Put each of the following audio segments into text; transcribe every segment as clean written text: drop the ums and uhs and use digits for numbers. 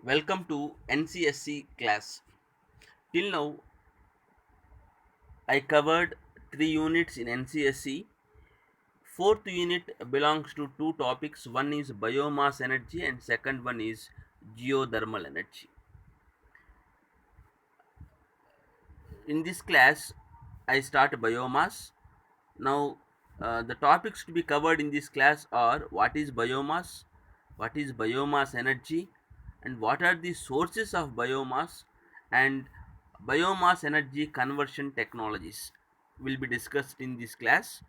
Welcome to NCSC class. Till now, I covered 3 units in NCSC. Fourth unit belongs to two topics. One is biomass energy, and second one is geothermal energy. In this class, I start biomass. Now, the topics to be covered in this class are what is biomass energy, and what are the sources of biomass, and biomass energy conversion technologies will be discussed in this class.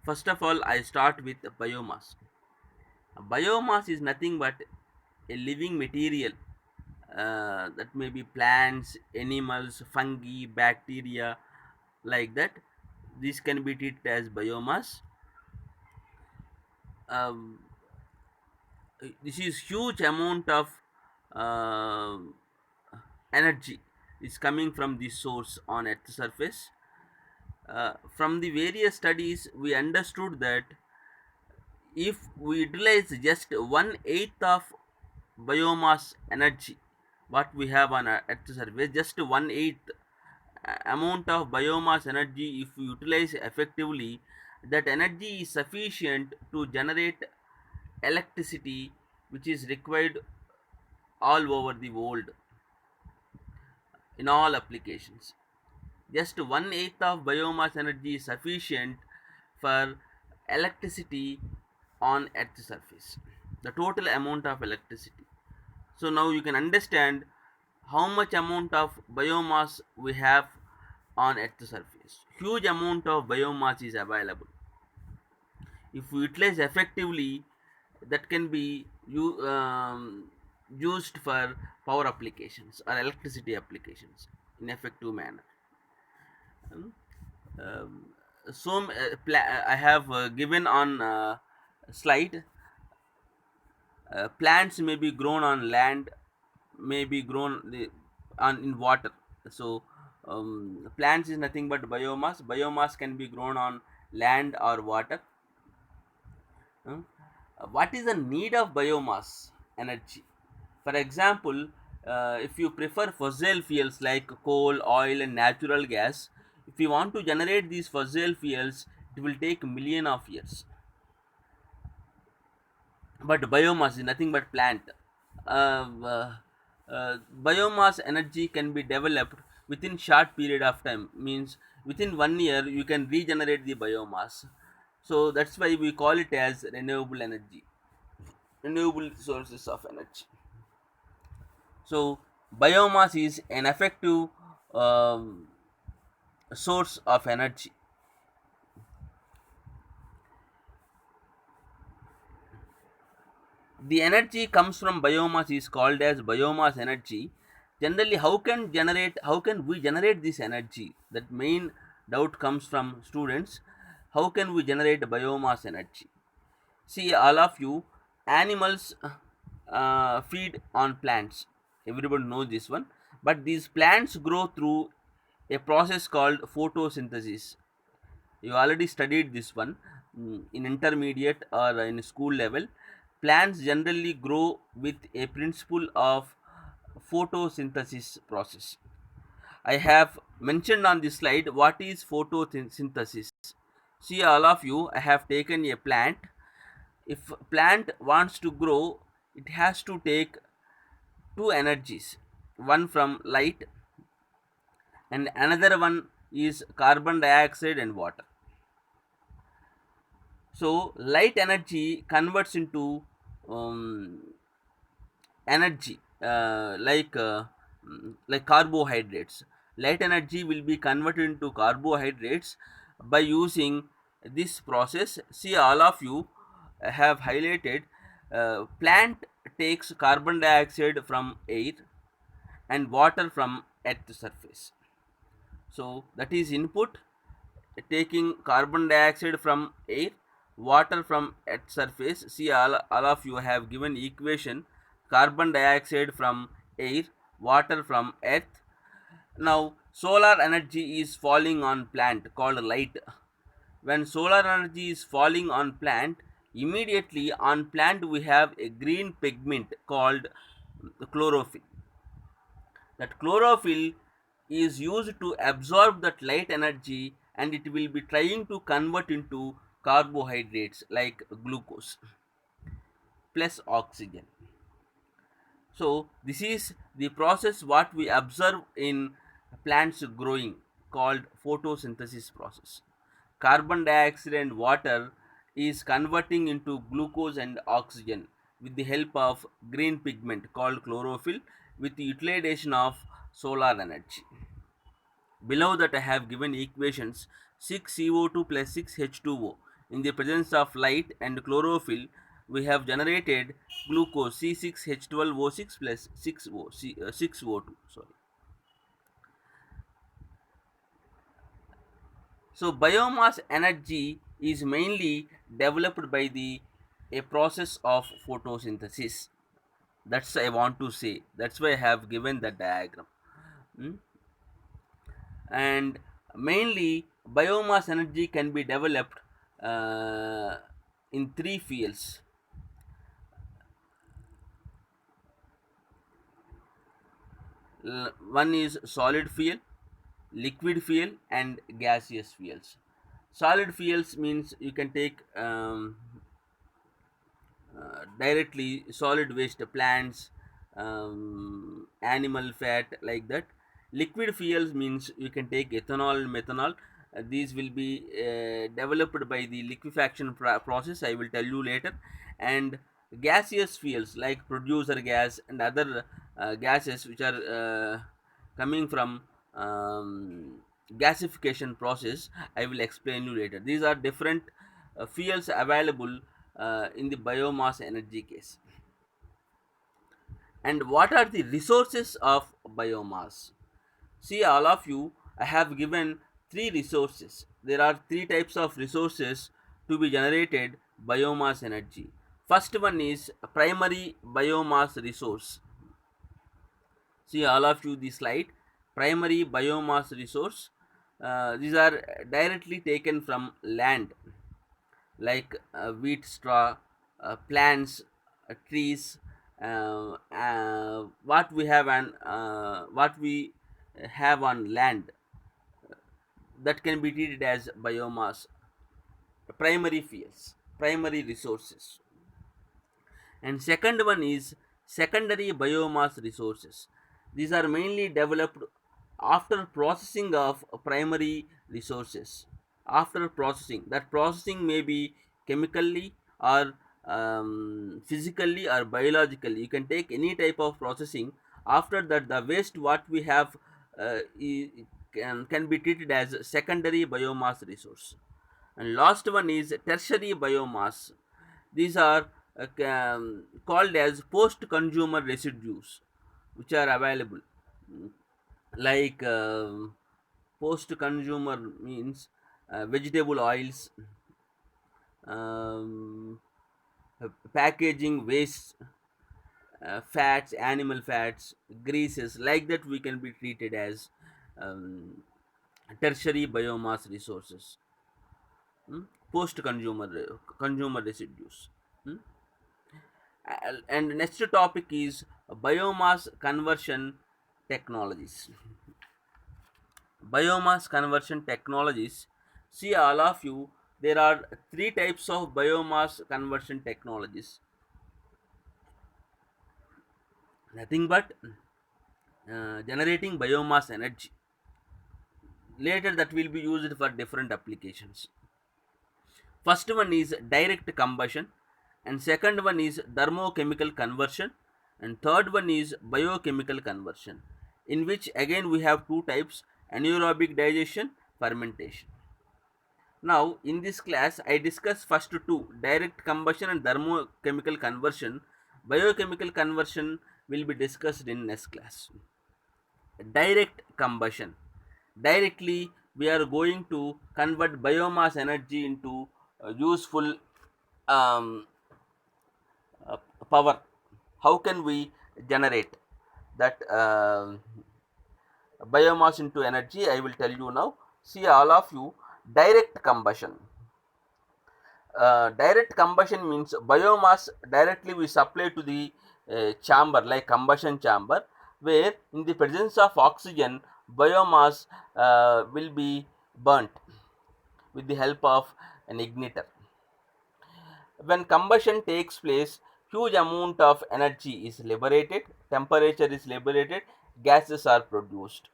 First of all, I start with biomass. Biomass is nothing but a living material, that may be plants, animals, fungi, bacteria, like that. This can be treated as biomass. um, this is huge amount of uh, energy is coming from this source on earth surface. From the various studies we understood that if we utilize just 1/8 of biomass energy what we have on earth surface, just 1/8 amount of biomass energy, if we utilize effectively, that energy is sufficient to generate electricity which is required all over the world in all applications. Just 1/8 of biomass energy is sufficient for electricity on earth's surface, the total amount of electricity. So now you can understand how much amount of biomass we have on earth's surface. Huge amount of biomass is available. If we utilize effectively, that can be used for power applications or electricity applications in effective manner. Um, um, I have given on slide. Plants may be grown on land, may be grown on in water. So plants is nothing but biomass. Biomass can be grown on land or water. Hmm? What is the need of biomass energy? For example, if you prefer fossil fuels like coal, oil, and natural gas, if you want to generate these fossil fuels, it will take million of years. But biomass is nothing but plant. Uh, uh, Biomass energy can be developed within short period of time. Means within 1 year you can regenerate the biomass. So that's why we call it as renewable energy, renewable sources of energy. So biomass is an effective um, source of energy. The energy comes from biomass is called as biomass energy. Generally, how can we generate this energy? That main doubt comes from students. How can we generate biomass energy? See, all of you, animals feed on plants. Everybody knows this one. But these plants grow through a process called photosynthesis. You already studied this one in intermediate or in school level. Plants generally grow with a principle of photosynthesis process. I have mentioned on this slide what is photosynthesis. See, all of you, I have taken a plant. If plant wants to grow, it has to take two energies, one from light and another one is carbon dioxide and water. So light energy converts into um, energy, like carbohydrates. Light energy will be converted into carbohydrates by using this process. See, all of you have highlighted, plant takes carbon dioxide from air and water from earth surface. So that is input, taking carbon dioxide from air, water from earth surface. See, all of you have given equation, carbon dioxide from air, water from earth. Now solar energy is falling on plant called light. When solar energy is falling on plant, immediately on plant we have a green pigment called the chlorophyll. That chlorophyll is used to absorb that light energy, and it will be trying to convert into carbohydrates like glucose plus oxygen. So this is the process what we observe in plants growing, called photosynthesis process. Carbon dioxide and water is converting into glucose and oxygen with the help of green pigment called chlorophyll, with the utilization of solar energy. Below that I have given equations: 6CO2 plus 6H2O. In the presence of light and chlorophyll, we have generated glucose C6H12O6 plus 6O2. Sorry. So biomass energy is mainly developed by the a process of photosynthesis. That's I want to say. That's why I have given the diagram. Hmm? And mainly biomass energy can be developed uh, in three fields. One is solid fuel, liquid fuel, and gaseous fuels. Solid fuels means you can take directly solid waste, plants, animal fat, like that. Liquid fuels means you can take ethanol and methanol. These will be developed by the liquefaction process, I will tell you later. And gaseous fuels like producer gas and other gases which are coming from um, gasification process, I will explain you later. These are different fuels available in the biomass energy case. And what are the resources of biomass? See, all of you, I have given three resources. There are three types of resources to be generated biomass energy. First one is primary biomass resource. See, all of you, the slide. Primary biomass resource. These are directly taken from land, like wheat straw, plants, trees, what we have on land, that can be treated as biomass, primary fuels, primary resources. And second one is secondary biomass resources. These are mainly developed after processing of primary resources. After processing, that processing may be chemically or physically or biologically, you can take any type of processing. After that, the waste what we have can be treated as secondary biomass resource. And last one is tertiary biomass. These are called as post consumer residues which are available, like post consumer means vegetable oils, um, packaging waste, fats, animal fats, greases, like that we can be treated as um, tertiary biomass resources. Post consumer residues. Hmm? And next topic is biomass conversion technologies. Biomass conversion technologies. See, all of you, there are three types of biomass conversion technologies. Nothing but generating biomass energy. Later, that will be used for different applications. First one is direct combustion, and second one is thermochemical conversion, and third one is biochemical conversion, in which again we have two types: anaerobic digestion, fermentation. Now, in this class, I discuss first two: direct combustion and thermochemical conversion. Biochemical conversion will be discussed in next class. Direct combustion. Directly, we are going to convert biomass energy into useful um, uh, power. How can we generate that biomass into energy? I will tell you now. See, all of you, direct combustion. Direct combustion means biomass directly we supply to the a chamber like combustion chamber, where in the presence of oxygen biomass will be burnt with the help of an igniter. When combustion takes place, huge amount of energy is liberated, temperature is liberated, gases are produced,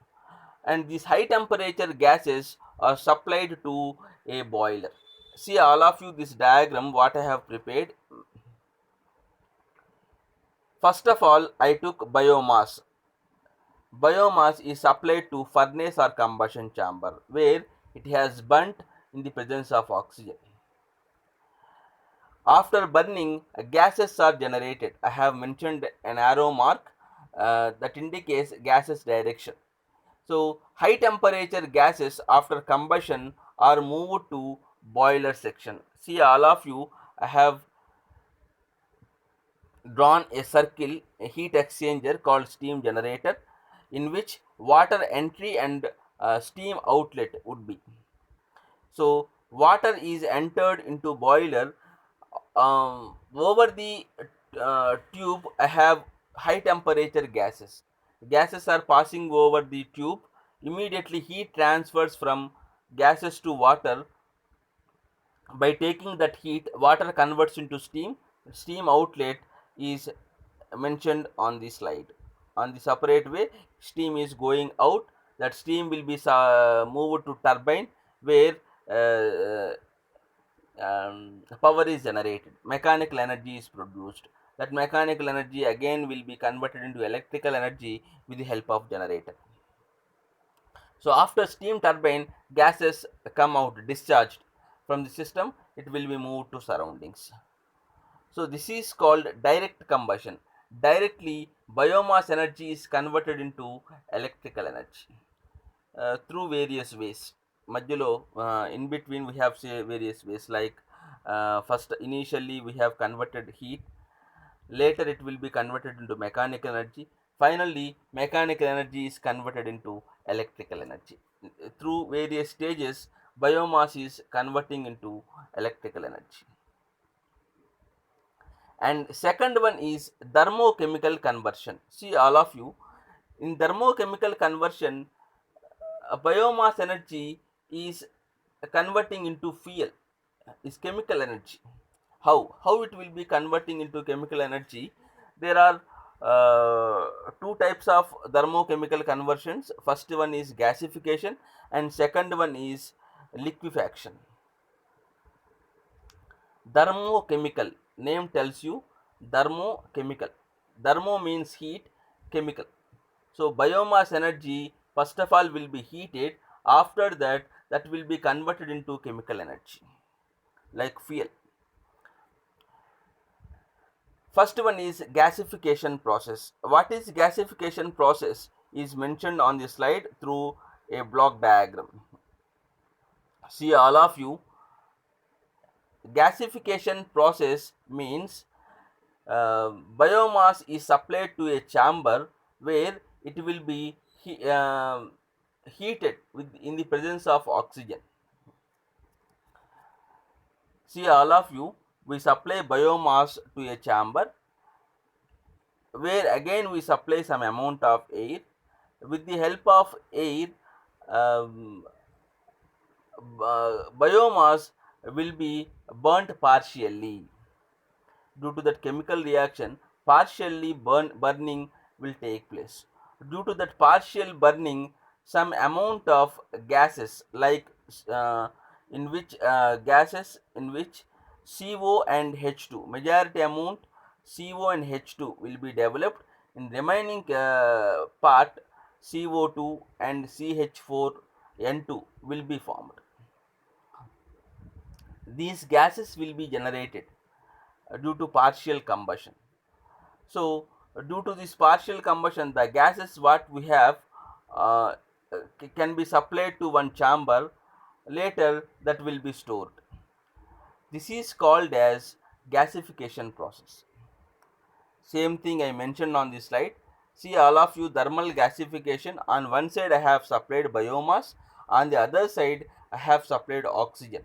and these high temperature gases are supplied to a boiler. See all of you this diagram what I have prepared. First of all, I took biomass. Biomass is supplied to furnace or combustion chamber where it has burnt in the presence of oxygen. After burning, gases are generated. I have mentioned an arrow mark that indicates gases direction. So high temperature gases after combustion are moved to boiler section. See all of you, I have drawn a circle, a heat exchanger called steam generator, in which water entry and steam outlet would be. So water is entered into boiler. Over the tube I have high temperature gases. Gases are passing over the tube. Immediately heat transfers from gases to water. By taking that heat, water converts into steam. Steam outlet is mentioned on the slide. On the separate way, steam is going out. That steam will be moved to turbine where power is generated, mechanical energy is produced. That mechanical energy again will be converted into electrical energy with the help of generator. So after steam turbine, gases come out discharged from the system, it will be moved to surroundings. So this is called direct combustion. Directly biomass energy is converted into electrical energy through various ways. మధ్యలో in between we have say various ways like first initially we have converted heat, later it will be converted into mechanical energy, finally mechanical energy is converted into electrical energy. Through various stages biomass is converting into electrical energy. And second one is thermochemical conversion. See all of you, in thermochemical conversion biomass energy is converting into fuel, is chemical energy. How it will be converting into chemical energy? There are two types of thermochemical conversions. First one is gasification and second one is liquefaction. Thermochemical name tells you, thermochemical, thermo means heat, chemical. So biomass energy first of all will be heated, after that that will be converted into chemical energy like fuel. First one is gasification process. What is gasification process is mentioned on the slide through a block diagram. See all of you, gasification process means biomass is supplied to a chamber where it will be heated in the presence of oxygen. See all of you, we supply biomass to a chamber where again we supply some amount of air. With the help of air, um, biomass will be burnt partially. Due to that chemical reaction, partially burning will take place. Due to that partial burning, some amount of gases like uh, in which CO and H2, majority amount CO and H2 will be developed. In remaining part, CO2 and CH4N2 will be formed. These gases will be generated due to partial combustion. So due to this partial combustion, the gases what we have uh, can be supplied to one chamber, later that will be stored. This is called as gasification process. Same thing I mentioned on this slide. See all of you, thermal gasification, on one side I have supplied biomass, on the other side I have supplied oxygen.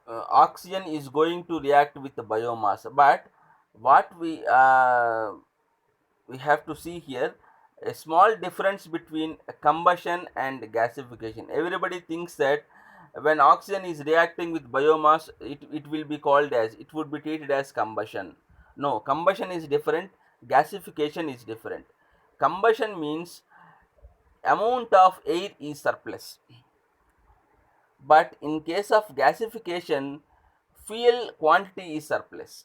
Oxygen is going to react with the biomass, but What we have to see here, a small difference between combustion and gasification. Everybody thinks that when oxygen is reacting with biomass, it will be called as, it would be treated as combustion. No, combustion is different, gasification is different. Combustion means amount of air is surplus, but in case of gasification, fuel quantity is surplus.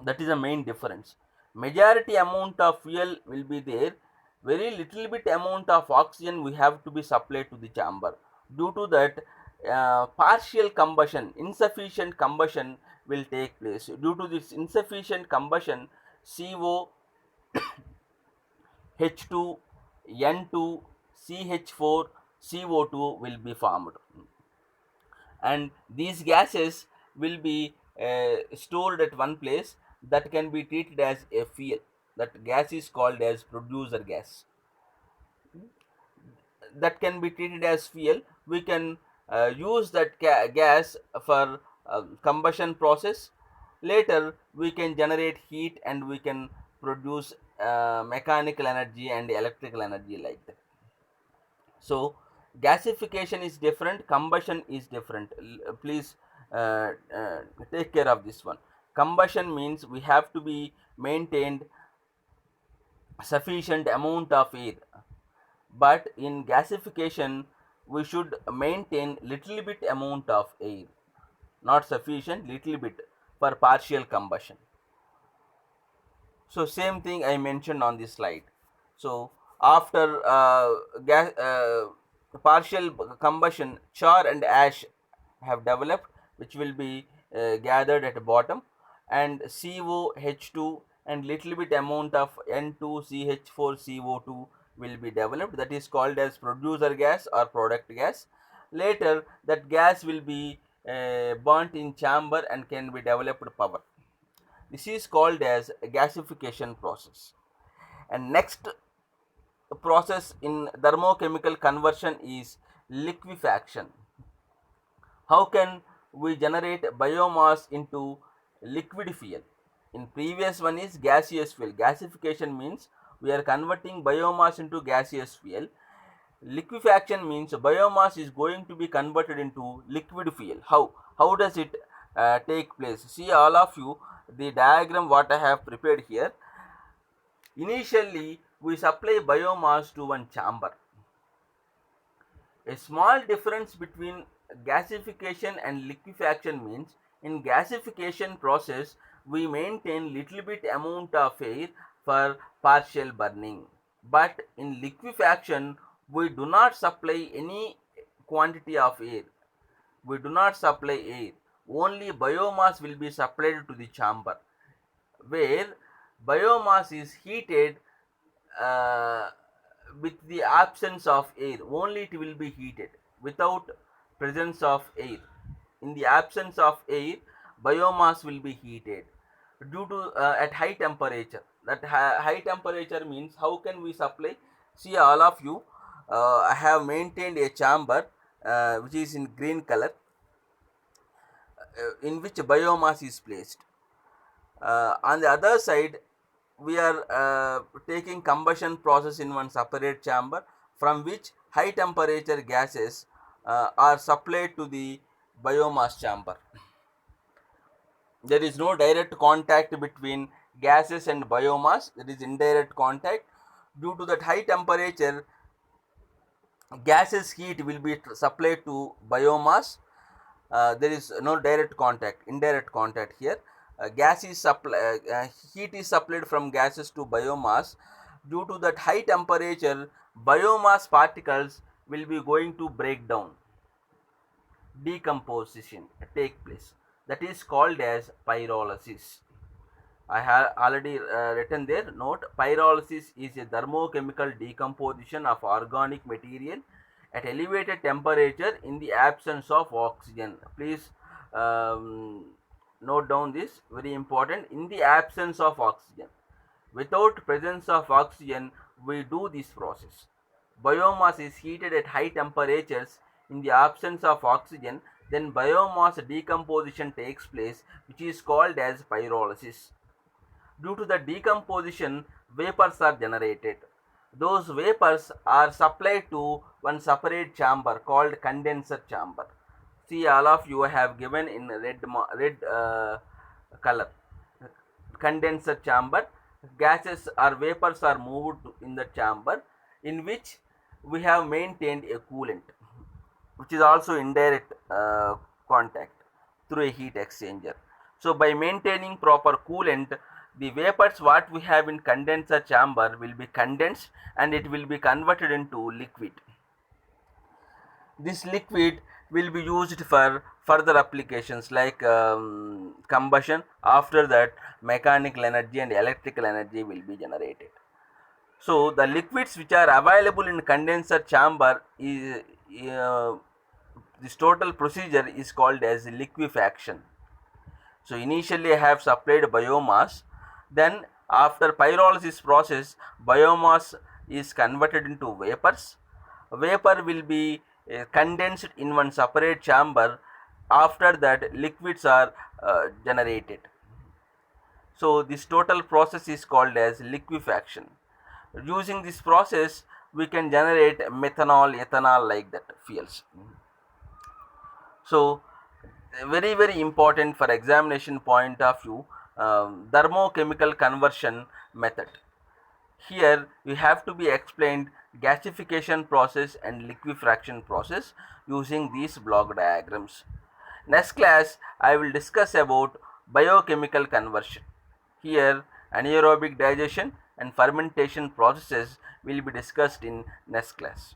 That is the main difference. Majority amount of fuel will be there, very little bit amount of oxygen we have to be supplied to the chamber. Due to that, partial combustion, insufficient combustion will take place. Due to this insufficient combustion, CO, H2, N2, CH4, CO2 will be formed, and these gases will be stored at one place, that can be treated as a fuel. That gas is called as producer gas, that can be treated as fuel. We can use that gas for combustion process. Later we can generate heat and we can produce mechanical energy and electrical energy like that. So gasification is different, combustion is different. Please take care of this one. Combustion means we have to be maintained sufficient amount of air, but in gasification we should maintain little bit amount of air, not sufficient, little bit, for partial combustion. So same thing I mentioned on this slide. So after partial combustion, char and ash have developed, which will be gathered at the bottom, and COH2 and little bit amount of N2CH4 CO2 will be developed. That is called as producer gas or product gas. Later that gas will be burnt in chamber and can be developed power. This is called as a gasification process. And next process in thermochemical conversion is liquefaction. How can we generate biomass into liquid fuel? In previous one is gaseous fuel. Gasification means we are converting biomass into gaseous fuel. Liquefaction means biomass is going to be converted into liquid fuel. How does it take place? See all of you, the diagram what I have prepared here. Initially we supply biomass to one chamber. A small difference between gasification and liquefaction means in gasification process we maintain little bit amount of air for partial burning, but in liquefaction we do not supply any quantity of air. We do not supply air, only biomass will be supplied to the chamber, where biomass is heated uh, with the absence of air. Only it will be heated without presence of air. In the absence of air, biomass will be heated due to at high temperature. That high temperature means how can we supply? See all of you, I have maintained a chamber which is in green color, in which biomass is placed. On the other side, we are taking combustion process in one separate chamber, from which high temperature gases are supplied to the biomass chamber. There is no direct contact between gases and biomass, there is indirect contact. Due to that high temperature, gases heat will be supplied to biomass. There is no direct contact, indirect contact here. Gas is heat is supplied from gases to biomass. Due to that high temperature, biomass particles will be going to break down, decomposition take place. That is called as pyrolysis. I have already written there note. Pyrolysis is a thermochemical decomposition of organic material at elevated temperature in the absence of oxygen. Please um, note down this, very important. In the absence of oxygen, without presence of oxygen, we do this process. Biomass is heated at high temperatures in the absence of oxygen. Then biomass decomposition takes place, which is called as pyrolysis. Due to the decomposition, vapors are generated. Those vapors are supplied to one separate chamber called condenser chamber. See, all of you have given in red color. Condenser chamber, gases or vapors are moved in the chamber, in which we have maintained a coolant, which is also indirect contact through a heat exchanger. So by maintaining proper coolant, the vapors what we have in condenser chamber will be condensed and it will be converted into liquid. This liquid will be used for further applications like combustion. After that, mechanical energy and electrical energy will be generated. So the liquids which are available in condenser chamber is this total procedure is called as liquefaction. So initially I have supplied biomass, then after pyrolysis process, biomass is converted into vapors. Vapor will be condensed in one separate chamber. After that, liquids are generated. So this total process is called as liquefaction. Using this process, we can generate methanol, ethanol like that fuels. So very important for examination point of view, thermochemical conversion method. Here we have to be explained gasification process and liquefaction process using these block diagrams. Next class I will discuss about biochemical conversion. Here anaerobic digestion and fermentation processes will be discussed in next class.